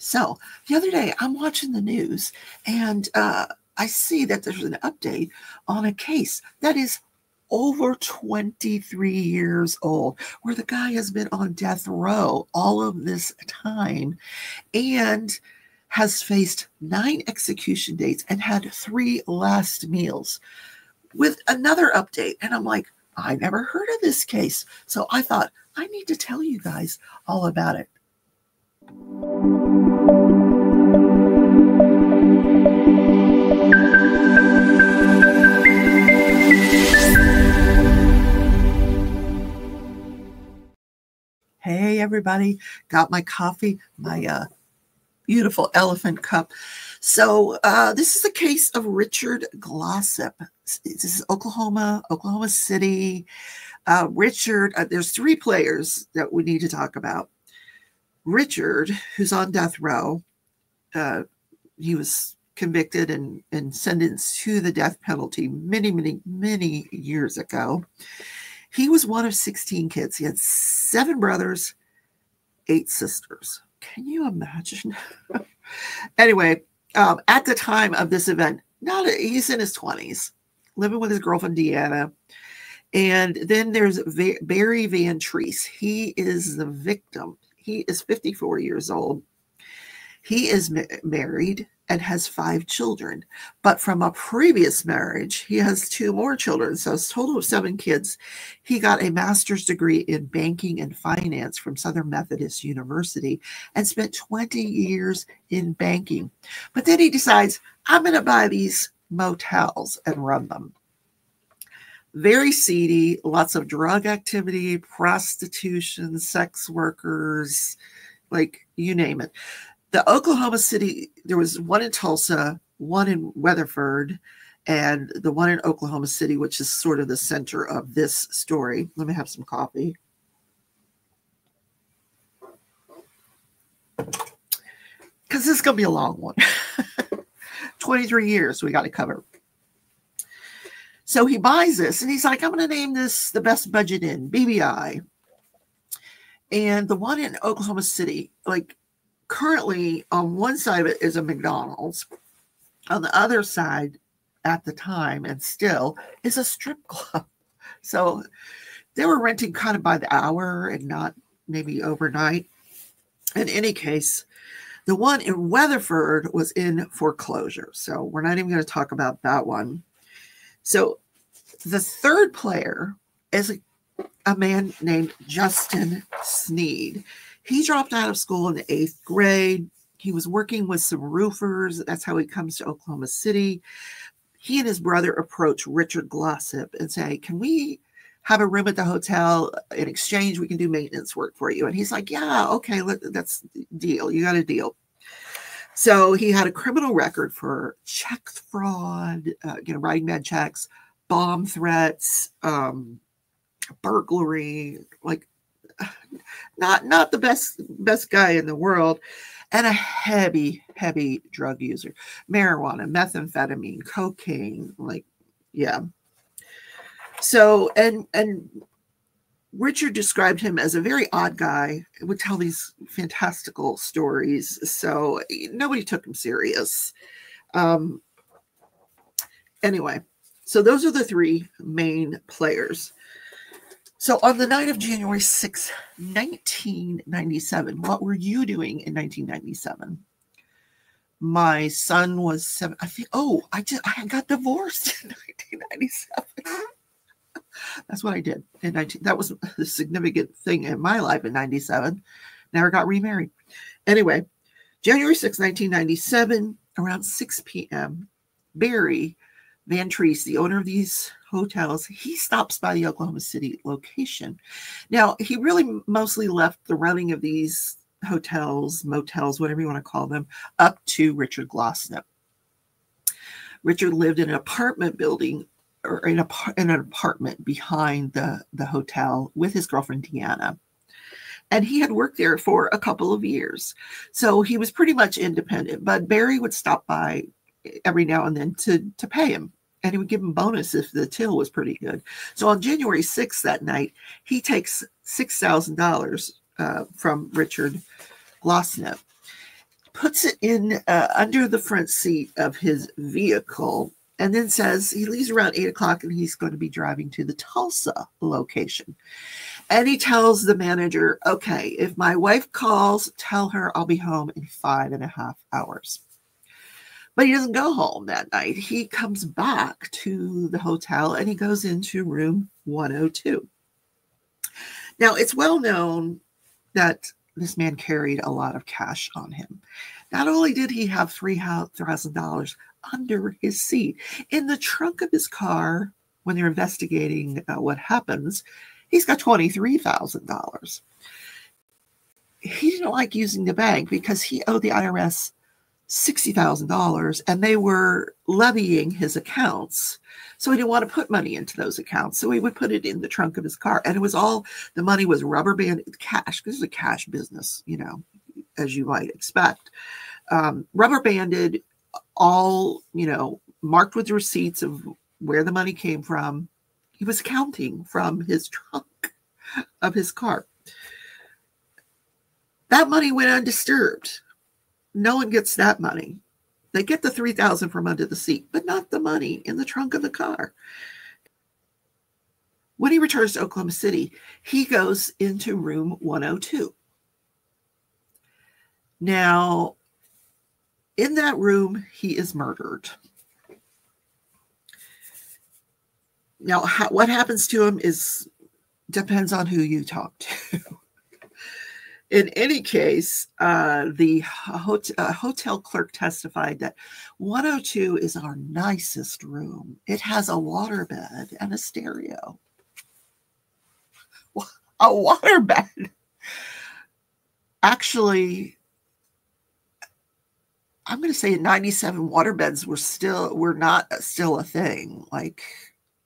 So the other day I'm watching the news and I see that there's an update on a case that is over 23 years old, where the guy has been on death row all of this time and has faced 9 execution dates and had 3 last meals, with another update. And I'm like, I never heard of this case. So I thought, I need to tell you guys all about it. Hey, everybody. Got my coffee, my beautiful elephant cup. So this is a case of Richard Glossip. This is Oklahoma City. Richard, there's 3 players that we need to talk about. Richard, who's on death row, he was convicted and sentenced to the death penalty many years ago. He was one of 16 kids. He had 7 brothers, 8 sisters. Can you imagine? Anyway, at the time of this event, he's in his 20s, living with his girlfriend, Deanna. And then there's Barry Van Tresse. He is the victim. He is 54 years old. He is married and has 5 children. But from a previous marriage, he has 2 more children. So it's a total of 7 kids. He got a master's degree in banking and finance from Southern Methodist University and spent 20 years in banking. But then he decides, I'm going to buy these motels and run them. Very seedy, lots of drug activity, prostitution, sex workers, like you name it. The Oklahoma City, there was one in Tulsa, one in Weatherford, and the one in Oklahoma City, which is sort of the center of this story. Let me have some coffee. Because this is going to be a long one. 23 years we got to cover. So he buys this, and he's like, I'm going to name this the Best Budget Inn, BBI. And the one in Oklahoma City, like, currently on one side of it is a McDonald's. On the other side, at the time and still, is a strip club. So they were renting kind of by the hour and not maybe overnight. In any case, the one in Weatherford was in foreclosure. So we're not even going to talk about that one. So the third player is a man named Justin Sneed. He dropped out of school in the 8th grade. He was working with some roofers. That's how he comes to Oklahoma City. He and his brother approach Richard Glossip and say, can we have a room at the hotel? In exchange, we can do maintenance work for you. And he's like, yeah, okay, that's deal. You got a deal. So he had a criminal record for check fraud, writing bad checks, bomb threats, burglary, like not the best guy in the world, and a heavy drug user, marijuana, methamphetamine, cocaine, like, yeah. So, and Richard described him as a very odd guy, would tell these fantastical stories. So nobody took him serious. Anyway, so those are the 3 main players. So on the night of January 6, 1997, what were you doing in 1997? My son was 7. I got divorced in 1997. That's what I did in 19. That was a significant thing in my life in 97. Never got remarried. Anyway, January 6, 1997, around 6 p.m., Barry Van Tresse, the owner of these hotels, he stops by the Oklahoma City location. Now, he really mostly left the running of these hotels, motels, whatever you want to call them, up to Richard Glossip. Richard lived in an apartment building, or in an apartment behind the hotel with his girlfriend, Deanna. And he had worked there for a couple of years. So he was pretty much independent, but Barry would stop by every now and then to pay him. And he would give him bonus if the till was pretty good. So on January 6th that night, he takes $6,000 from Richard Glossip. puts it in under the front seat of his vehicle, and then says he leaves around 8 o'clock and he's going to be driving to the Tulsa location. And he tells the manager, okay, if my wife calls, tell her I'll be home in 5.5 hours. But he doesn't go home that night. He comes back to the hotel and he goes into room 102. Now, it's well known that this man carried a lot of cash on him. Not only did he have $3,000 under his seat, in the trunk of his car, when they're investigating what happens, he's got $23,000. He didn't like using the bank because he owed the IRS $60,000 and they were levying his accounts. So he didn't want to put money into those accounts. So he would put it in the trunk of his car. And it was all, the money was rubber banded cash. This is a cash business, you know, as you might expect. Rubber banded, all, you know, marked with receipts of where the money came from. He was counting from his trunk of his car. That money went undisturbed. No one gets that money. They get the $3,000 from under the seat, but not the money in the trunk of the car. When he returns to Oklahoma City, he goes into room 102. Now, in that room, he is murdered. Now, what happens to him depends on who you talk to. In any case, the hotel clerk testified that 102 is our nicest room. It has a waterbed and a stereo. A waterbed. Actually, I'm going to say in 97, waterbeds were not still a thing. Like,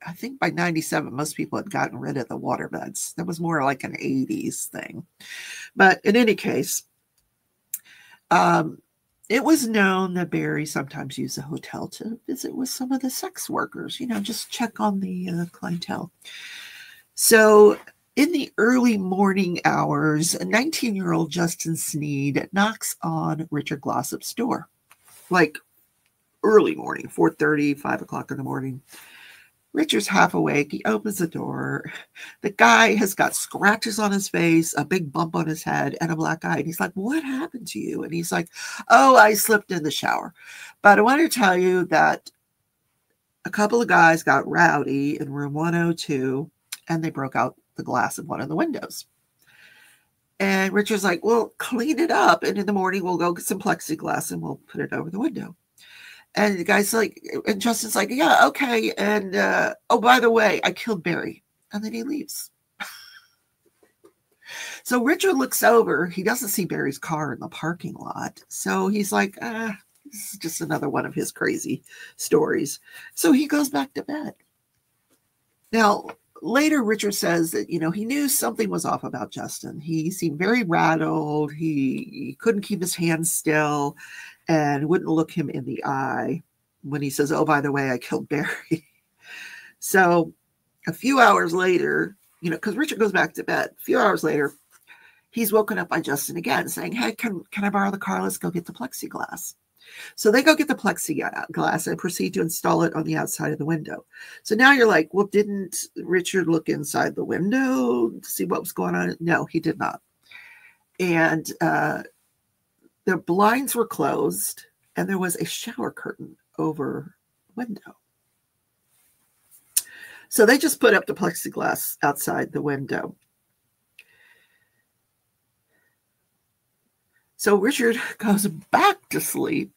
I think by 97, most people had gotten rid of the waterbeds. That was more like an 80s thing. But in any case, it was known that Barry sometimes used the hotel to visit with some of the sex workers, you know, just check on the clientele. So in the early morning hours, a 19-year-old Justin Sneed knocks on Richard Glossip's door, like early morning, 4:30, 5 o'clock in the morning. Richard's half awake. He opens the door. The guy has got scratches on his face, a big bump on his head, and a black eye. And he's like, what happened to you? And he's like, oh, I slipped in the shower. But I want to tell you that a couple of guys got rowdy in room 102, and they broke out the glass of one of the windows. And Richard's like, well, clean it up. And in the morning, we'll go get some plexiglass, and we'll put it over the window. And the guy's like, and Justin's like, yeah, okay. And, oh, by the way, I killed Barry. And then he leaves. So Richard looks over. He doesn't see Barry's car in the parking lot. So he's like, this is just another one of his crazy stories. So he goes back to bed. Now, later, Richard says that, you know, he knew something was off about Justin. He seemed very rattled. He couldn't keep his hands still and wouldn't look him in the eye when he says, oh, by the way, I killed Barry. So a few hours later, you know, because Richard goes back to bed. A few hours later, he's woken up by Justin again saying, hey, can I borrow the car? Let's go get the plexiglass. So they go get the plexiglass and proceed to install it on the outside of the window. So now you're like, well, didn't Richard look inside the window to see what was going on? No, he did not. And the blinds were closed and there was a shower curtain over the window. So they just put up the plexiglass outside the window. So Richard goes back to sleep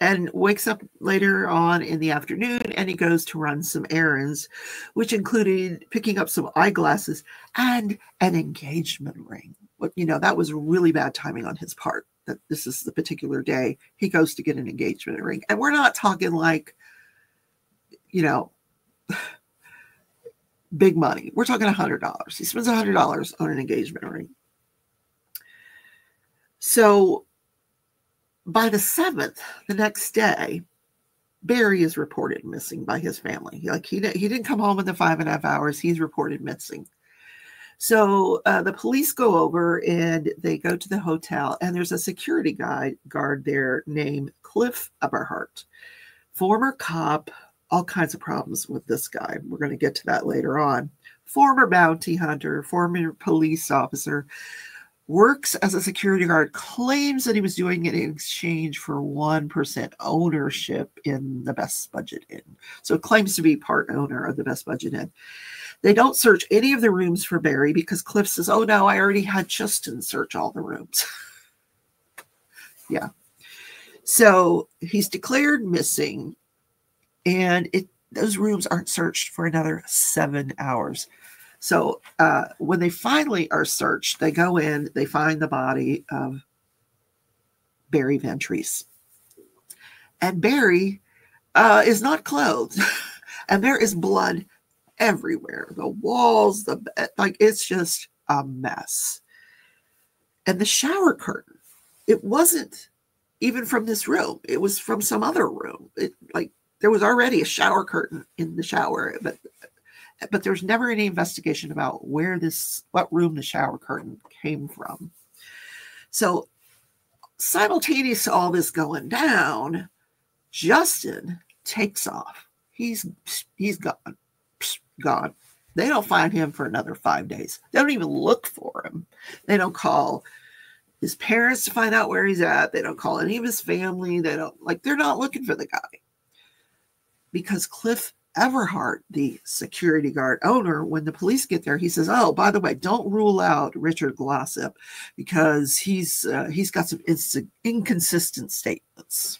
and wakes up later on in the afternoon, and he goes to run some errands, which included picking up some eyeglasses and an engagement ring. But, you know, that was really bad timing on his part, that this is the particular day he goes to get an engagement ring. And we're not talking like, you know, big money. We're talking $100. He spends $100 on an engagement ring. So by the 7th, the next day, Barry is reported missing by his family. Like he didn't come home in the 5.5 hours. He's reported missing. So the police go over and they go to the hotel, and there's a security guard there named Cliff Eberhardt, former cop, all kinds of problems with this guy. We're going to get to that later on. Former bounty hunter, former police officer, works as a security guard, claims that he was doing it in exchange for 1% ownership in the Best Budget Inn. So claims to be part owner of the Best Budget Inn. They don't search any of the rooms for Barry because Cliff says, oh no, I already had Justin search all the rooms. Yeah. So he's declared missing, and those rooms aren't searched for another 7 hours. So when they finally are searched, they go in, they find the body of Barry Van Tresse. And Barry is not clothed. And there is blood everywhere. The walls, it's just a mess. And the shower curtain, it wasn't even from this room. It was from some other room. There was already a shower curtain in the shower, but there's never any investigation about what room the shower curtain came from. So simultaneous to all this going down, Justin takes off. He's gone. They don't find him for another 5 days. They don't even look for him. They don't call his parents to find out where he's at. They don't call any of his family. They're not looking for the guy. Because Cliff Eberhardt, the security guard owner, when the police get there, he says, oh, by the way, don't rule out Richard Glossip because he's got some inconsistent statements.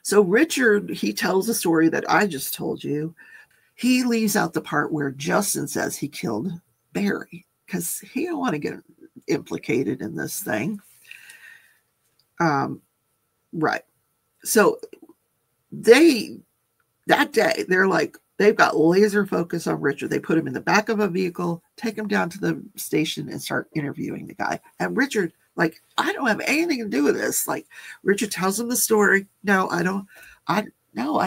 So Richard, he tells a story that I just told you. He leaves out the part where Justin says he killed Barry because he don't want to get implicated in this thing. Right. So that day, they've got laser focus on Richard. They put him in the back of a vehicle, take him down to the station and start interviewing the guy. And Richard, I don't have anything to do with this. Richard tells him the story. No, I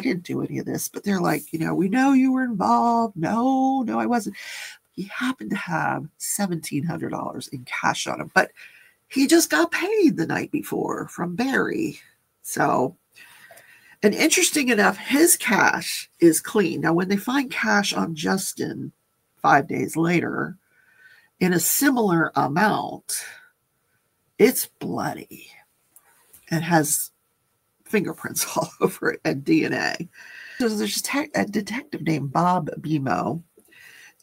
didn't do any of this. But they're we know you were involved. No, I wasn't. He happened to have $1,700 in cash on him, but he just got paid the night before from Barry. So, and interesting enough, his cash is clean. Now, when they find cash on Justin 5 days later in a similar amount, it's bloody and has fingerprints all over it and DNA. So there's a detective named Bob Bemo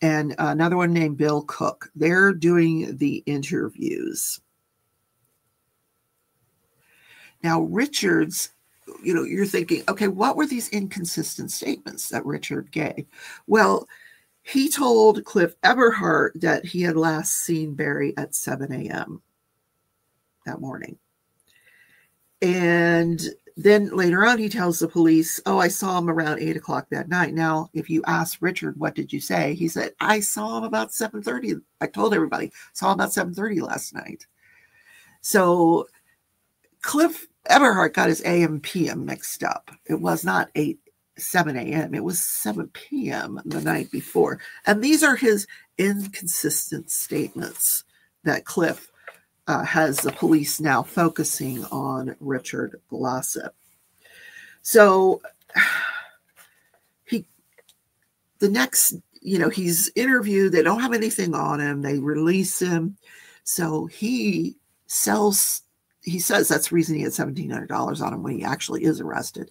and another one named Bill Cook. They're doing the interviews. Now, Richard's, you're thinking, okay, what were these inconsistent statements that Richard gave? Well, he told Cliff Eberhardt that he had last seen Barry at 7 a.m. that morning. And then later on, he tells the police, oh, I saw him around 8 o'clock that night. Now, if you ask Richard, what did you say? He said, I saw him about 7:30. I told everybody, saw him about 7:30 last night. So Cliff Eberhardt got his AM PM mixed up. It was not 7 a.m. It was 7 p.m. the night before. And these are his inconsistent statements that Cliff has the police now focusing on Richard Glossip. So he's interviewed. They don't have anything on him. They release him. So he says that's the reason he had $1,700 on him when he actually is arrested.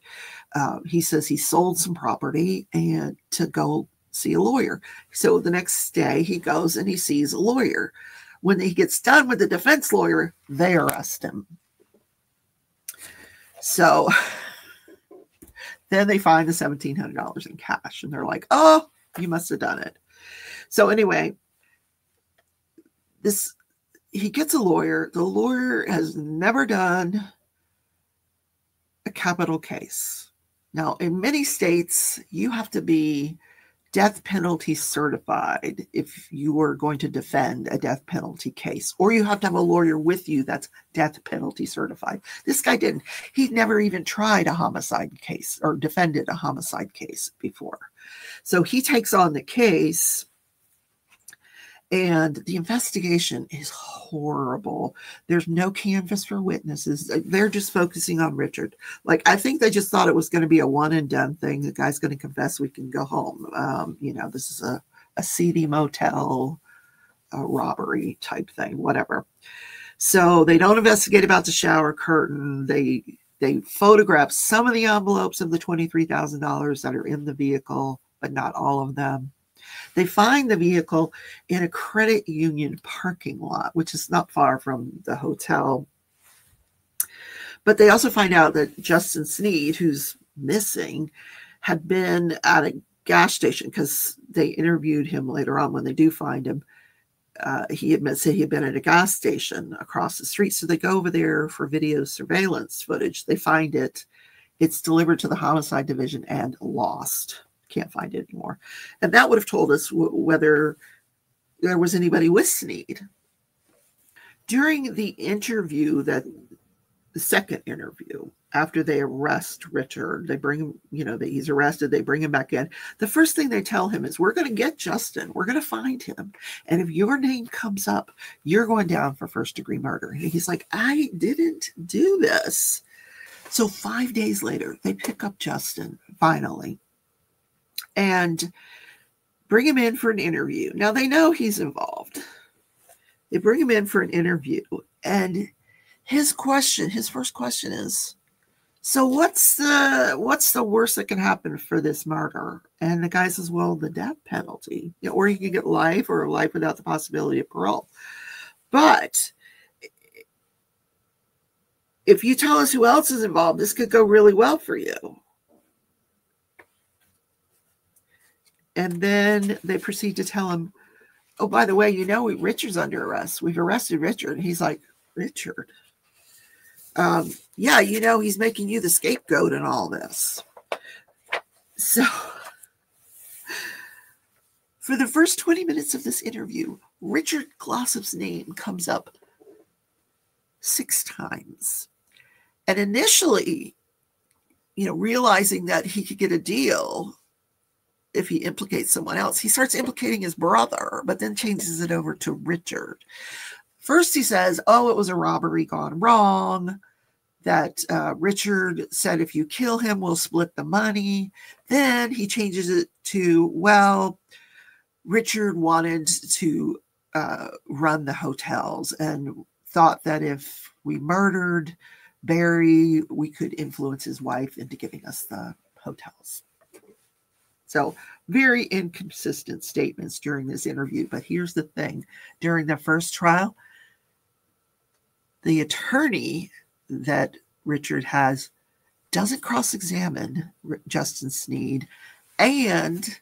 He says he sold some property and to go see a lawyer. So the next day he goes and he sees a lawyer. When he gets done with the defense lawyer, they arrest him. So then they find the $1,700 in cash and they're like, oh, you must have done it. So anyway, he gets a lawyer. The lawyer has never done a capital case. Now, in many states, you have to be death penalty certified if you are going to defend a death penalty case, or you have to have a lawyer with you that's death penalty certified. This guy didn't. He'd never even tried a homicide case or defended a homicide case before. So he takes on the case And the investigation is horrible. There's no canvas for witnesses. They're just focusing on Richard. Like, I think they just thought it was going to be a one and done thing. The guy's going to confess, we can go home. You know, this is a seedy motel, a robbery type thing, whatever. So they don't investigate about the shower curtain. They photograph some of the envelopes of the $23,000 that are in the vehicle, but not all of them. They find the vehicle in a credit union parking lot, which is not far from the hotel. But they also find out that Justin Sneed, who's missing, had been at a gas station, because they interviewed him later on when they do find him. He admits that he had been at a gas station across the street. So they go over there for video surveillance footage. They find it. It's delivered to the homicide division and lost. Can't find it anymore. And that would have told us whether there was anybody with Sneed. During the interview, the second interview, after they arrest Richard, they bring him, you know, he's arrested, they bring him back in. The first thing they tell him is, we're going to get Justin. We're going to find him. And if your name comes up, you're going down for first-degree murder. And he's like, I didn't do this. So 5 days later, they pick up Justin, finally, and bring him in for an interview. Now, they know he's involved. They bring him in for an interview, and his first question is, so what's the worst that can happen for this murder? And the guy says, well, the death penalty, you know, or you can get life, or life without the possibility of parole. But if you tell us who else is involved, this could go really well for you. And then they proceed to tell him, oh, by the way, you know, Richard's under arrest. We've arrested Richard. And he's like, Richard? Yeah, you know, he's making you the scapegoat in all this. So for the first 20 minutes of this interview, Richard Glossip's name comes up 6 times. And initially, you know, realizing that he could get a deal if he implicates someone else, he starts implicating his brother, but then changes it over to Richard. First, he says, oh, it was a robbery gone wrong, that Richard said, if you kill him, we'll split the money. Then he changes it to, well, Richard wanted to run the hotels and thought that if we murdered Barry, we could influence his wife into giving us the hotels. So very inconsistent statements during this interview. But here's the thing. During the first trial, the attorney that Richard has doesn't cross-examine Justin Sneed, and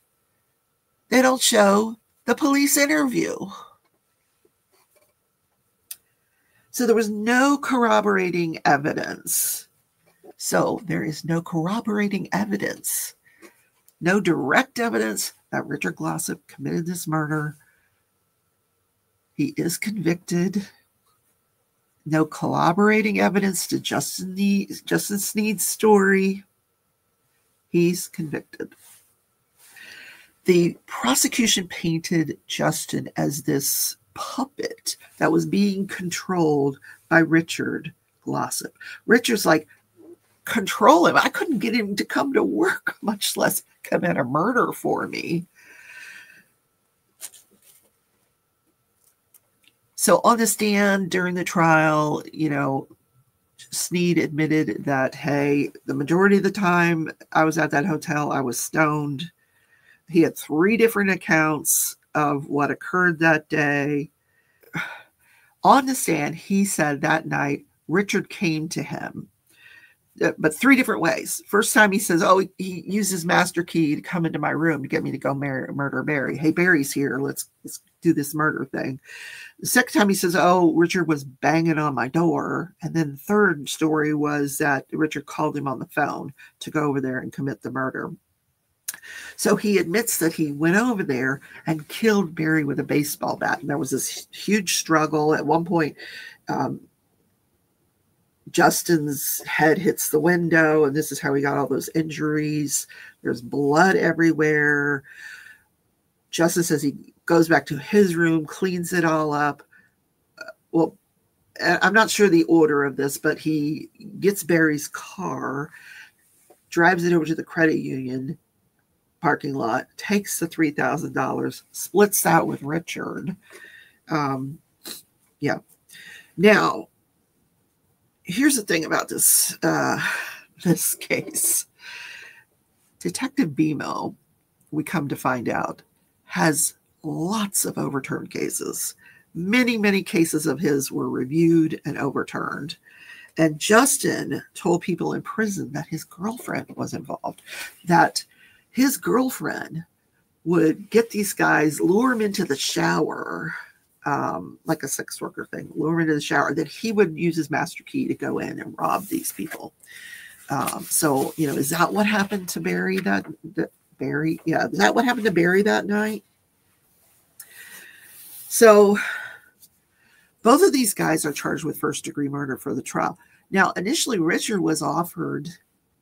they don't show the police interview. So there was no corroborating evidence. So there is no corroborating evidence. No direct evidence that Richard Glossip committed this murder. He is convicted. No corroborating evidence to Justin Sneed's story. He's convicted. The prosecution painted Justin as this puppet that was being controlled by Richard Glossip. Richard's like, control him. I couldn't get him to come to work, much less commit a murder for me. So on the stand during the trial, you know, Sneed admitted that, hey, the majority of the time I was at that hotel, I was stoned. He had 3 different accounts of what occurred that day. On the stand, he said that night Richard came to him, but 3 different ways. First time he says, oh, he used his master key to come into my room to get me to go murder Barry. Hey, Barry's here. Let's do this murder thing. The second time he says, oh, Richard was banging on my door. And then the third story was that Richard called him on the phone to go over there and commit the murder. So he admits that he went over there and killed Barry with a baseball bat. And there was this huge struggle. At one point, Justin's head hits the window, and this is how he got all those injuries. There's blood everywhere. Justin says he goes back to his room, cleans it all up. Well, I'm not sure the order of this, but he gets Barry's car, drives it over to the credit union parking lot, takes the $3,000, splits that with Richard. Yeah. Now, here's the thing about this this case. Detective Bemo, we come to find out, has lots of overturned cases. Many, many cases of his were reviewed and overturned. And Justin told people in prison that his girlfriend was involved, that his girlfriend would get these guys, lure them into the shower, like a sex worker thing, lure them into the shower, that he would use his master key to go in and rob these people. So, you know, is that what happened to Barry Barry? Yeah, is that what happened to Barry that night? So both of these guys are charged with first-degree murder for the trial. Now, initially, Richard was offered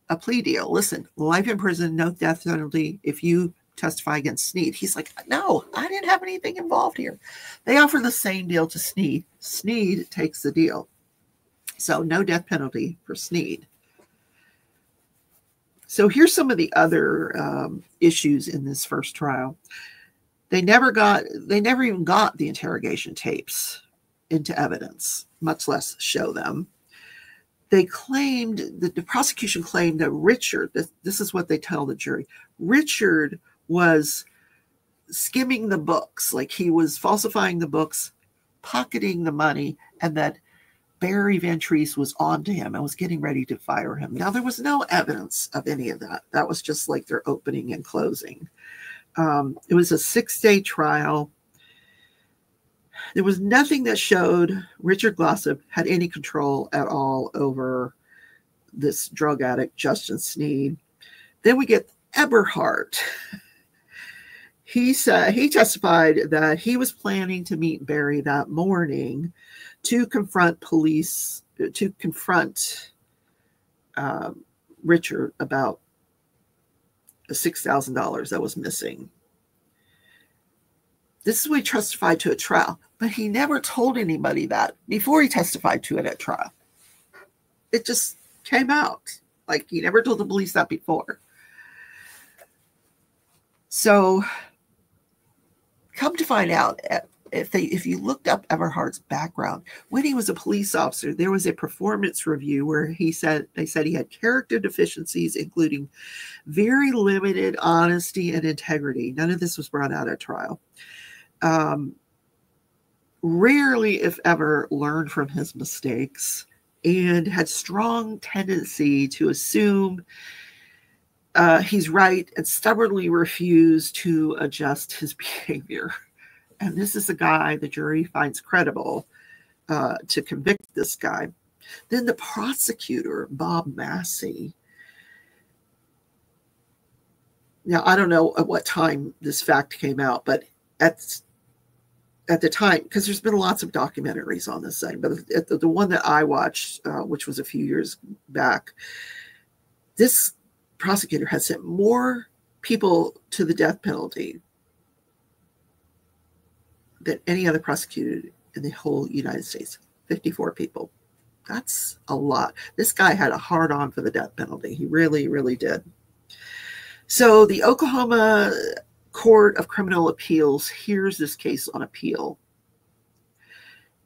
a plea deal. Listen, life in prison, no death penalty if you testify against Sneed. He's like, no, I didn't have anything involved here. They offer the same deal to Sneed. Sneed takes the deal. So no death penalty for Sneed. So here's some of the other issues in this first trial. They never even got the interrogation tapes into evidence, much less show them. They claimed, the prosecution claimed that Richard, this is what they tell the jury, Richard was skimming the books, like he was falsifying the books, pocketing the money, and that Barry Van Tresse was on to him and was getting ready to fire him. Now, there was no evidence of any of that. That was just like their opening and closing. It was a 6-day trial. There was nothing that showed Richard Glossip had any control at all over this drug addict, Justin Sneed. Then we get Eberhardt. He testified that he was planning to meet Barry that morning to confront Richard about the $6,000 that was missing. This is what he testified to at trial, but he never told anybody that before he testified to it at trial. It just came out. Like, he never told the police that before. So, come to find out, if you looked up Eberhardt's background, when he was a police officer, there was a performance review where they said he had character deficiencies, including very limited honesty and integrity. None of this was brought out at trial. Rarely, if ever, learned from his mistakes, and had strong tendency to assume he's right and stubbornly refuse to adjust his behavior. And this is a guy the jury finds credible to convict this guy. Then the prosecutor, Bob Massey. Now, I don't know at what time this fact came out, but at the time, because there's been lots of documentaries on this thing, but the one that I watched, which was a few years back, this prosecutor had sent more people to the death penalty than any other prosecutor in the whole United States. 54 people. That's a lot. This guy had a hard on for the death penalty. He really, really did. So the Oklahoma Court of Criminal Appeals hears this case on appeal.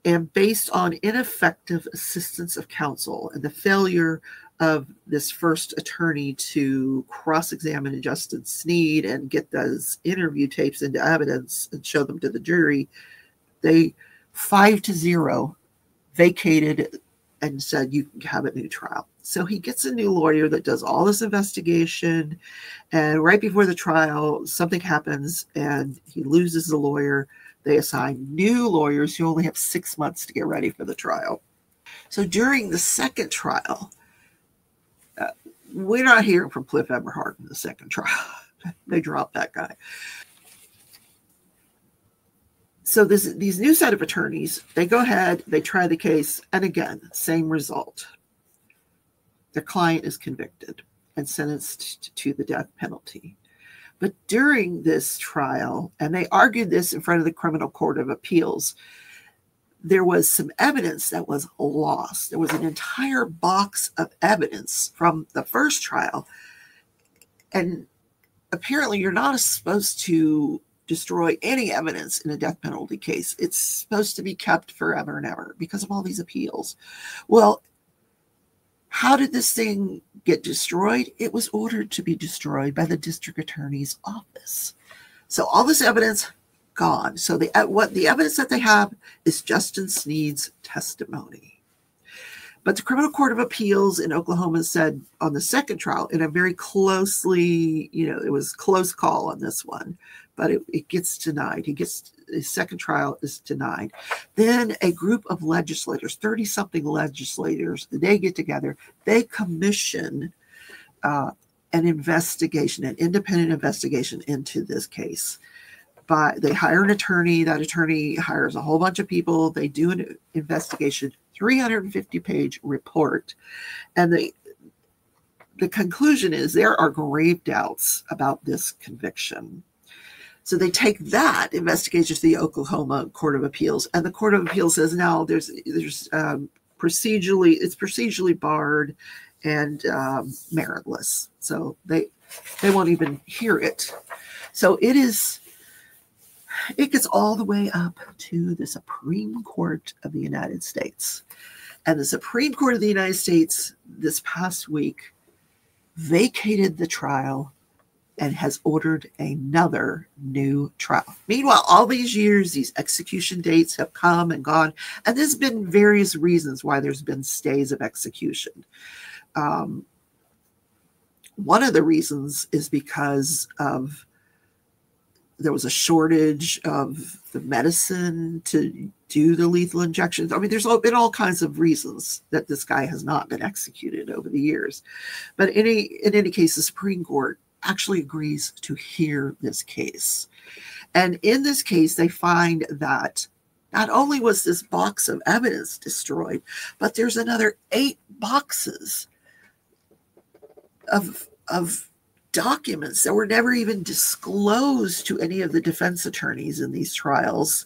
And based on ineffective assistance of counsel and the failure of this first attorney to cross-examine Justin Sneed and get those interview tapes into evidence and show them to the jury, they 5-0 vacated and said, you can have a new trial. So he gets a new lawyer that does all this investigation, and right before the trial, something happens and he loses the lawyer. They assign new lawyers who only have 6 months to get ready for the trial. So during the second trial, we're not hearing from Cliff Eberhardt in the second trial. They dropped that guy. So these new set of attorneys, they go ahead, they try the case, and again, same result. The client is convicted and sentenced to the death penalty. But during this trial, and they argued this in front of the Criminal Court of Appeals, there was some evidence that was lost. There was an entire box of evidence from the first trial. And apparently you're not supposed to destroy any evidence in a death penalty case. It's supposed to be kept forever and ever because of all these appeals. Well, how did this thing get destroyed? It was ordered to be destroyed by the district attorney's office. So all this evidence, gone. So the evidence that they have is Justin Sneed's testimony. But the Criminal Court of Appeals in Oklahoma said on the second trial, in a very closely, it was a close call on this one, but it gets denied. His second trial is denied. Then a group of legislators, 30-something legislators, they get together. They commission an investigation, an independent investigation into this case. They hire an attorney. That attorney hires a whole bunch of people. They do an investigation, 350-page report. And the conclusion is there are grave doubts about this conviction. So they take that investigation to the Oklahoma Court of Appeals, and the Court of Appeals says, no, it's procedurally barred and meritless. So they won't even hear it. So it gets all the way up to the Supreme Court of the United States. And the Supreme Court of the United States this past week vacated the trial and has ordered another new trial. Meanwhile, all these years, these execution dates have come and gone, and there's been various reasons why there's been stays of execution. One of the reasons is because there was a shortage of the medicine to do the lethal injections. I mean, there's been all kinds of reasons that this guy has not been executed over the years. But in any case, the Supreme Court actually agrees to hear this case. And in this case, they find that not only was this box of evidence destroyed, but there's another 8 boxes of documents that were never even disclosed to any of the defense attorneys in these trials.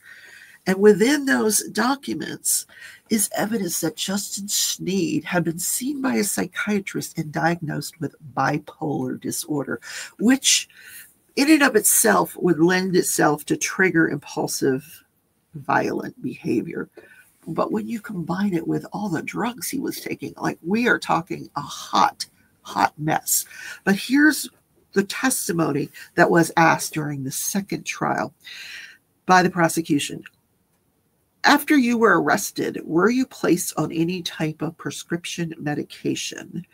And within those documents is evidence that Justin Sneed had been seen by a psychiatrist and diagnosed with bipolar disorder, which in and of itself would lend itself to trigger impulsive, violent behavior. But when you combine it with all the drugs he was taking, like, we are talking a hot mess. But here's the testimony that was asked during the second trial by the prosecution. After you were arrested, were you placed on any type of prescription medication?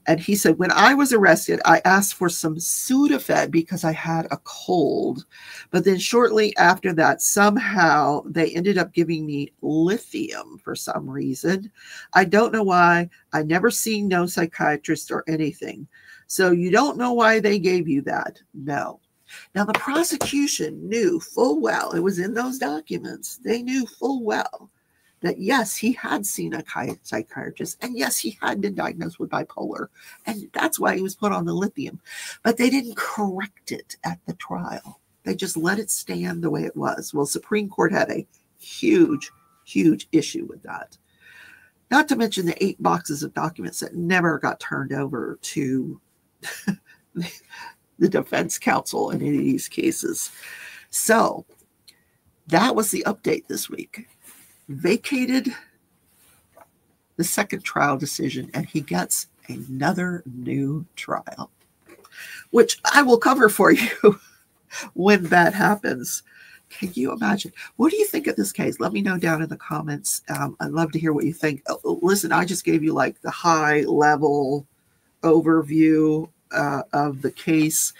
And he said, when I was arrested, I asked for some Sudafed because I had a cold. But then shortly after that, somehow they ended up giving me lithium for some reason. I don't know why. I never seen no psychiatrist or anything. So you don't know why they gave you that? No. Now, the prosecution knew full well, it was in those documents, they knew full well that, yes, he had seen a psychiatrist, and yes, he had been diagnosed with bipolar, and that's why he was put on the lithium. But they didn't correct it at the trial. They just let it stand the way it was. Well, Supreme Court had a huge issue with that. Not to mention the 8 boxes of documents that never got turned over to the defense counsel in any of these cases. So that was the update this week. Vacated the second trial decision, and he gets another new trial, which I will cover for you when that happens. Can you imagine? What do you think of this case? Let me know down in the comments. I'd love to hear what you think. Listen, I just gave you like the high level overview of the case.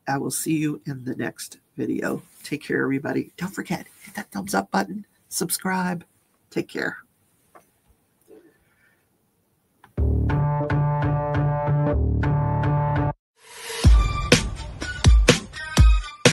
I will see you in the next video. Take care, everybody. Don't forget, hit that thumbs up button, subscribe. Take care.